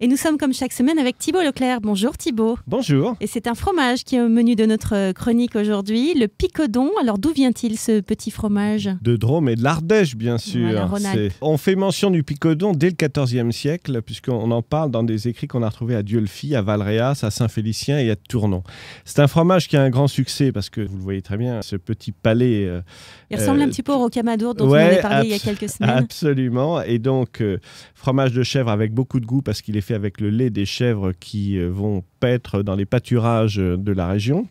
Et nous sommes comme chaque semaine avec Thibaut Leclerc. Bonjour Thibaut. Bonjour. Et c'est un fromage qui est au menu de notre chronique aujourd'hui, le picodon. Alors d'où vient-il ce petit fromage ? De Drôme et de l'Ardèche, bien sûr. Voilà, on fait mention du picodon dès le XIVe siècle, puisqu'on en parle dans des écrits qu'on a retrouvés à Dieulefit, à Valréas, à Saint-Félicien et à Tournon. C'est un fromage qui a un grand succès, parce que vous le voyez très bien, ce petit palais... Il ressemble un petit peu au rocamadour dont on avait parlé il y a quelques semaines. Absolument. Et donc, fromage de chèvre avec beaucoup de goût, parce qu'il est fait avec le lait des chèvres qui vont paître dans les pâturages de la région.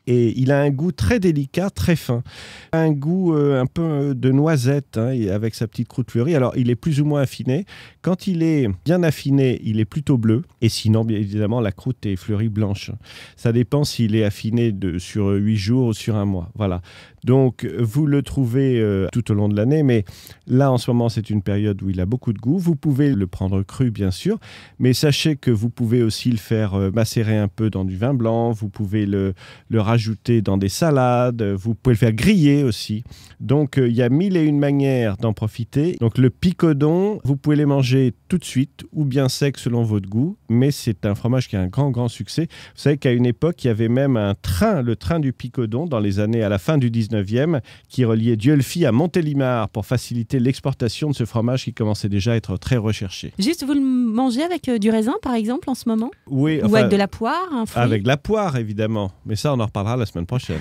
Et il a un goût très délicat, très fin. Un goût un peu de noisette, avec sa petite croûte fleurie. Alors, il est plus ou moins affiné. Quand il est bien affiné, il est plutôt bleu. Et sinon, bien évidemment, la croûte est fleurie blanche. Ça dépend s'il est affiné sur 8 jours ou sur un mois. Voilà. Donc, vous le trouvez tout au long de l'année. Mais là, en ce moment, c'est une période où il a beaucoup de goût. Vous pouvez le prendre cru, bien sûr. Mais sachez que vous pouvez aussi le faire macérer un peu dans du vin blanc. Vous pouvez le rajouter dans des salades. Vous pouvez le faire griller aussi. Donc, il y a 1001 manières d'en profiter. Donc, le picodon, vous pouvez les manger tout de suite ou bien sec selon votre goût. Mais c'est un fromage qui a un grand, grand succès. Vous savez qu'à une époque, il y avait même un train, le train du picodon, dans les années à la fin du 19e, qui reliait Dieulefit à Montélimar pour faciliter l'exportation de ce fromage qui commençait déjà à être très recherché. Juste, vous le mangez avec du raisin, par exemple, en ce moment ? Oui. Ou avec de la poire, un fruit ? Avec de la poire, évidemment. Mais ça, on en reparlera la semaine prochaine.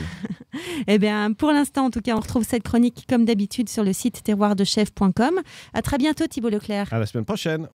Eh bien, pour l'instant, en tout cas, on retrouve cette chronique, comme d'habitude, sur le site terroirdechef.com. À très bientôt, Thibaut Leclerc. À la semaine prochaine.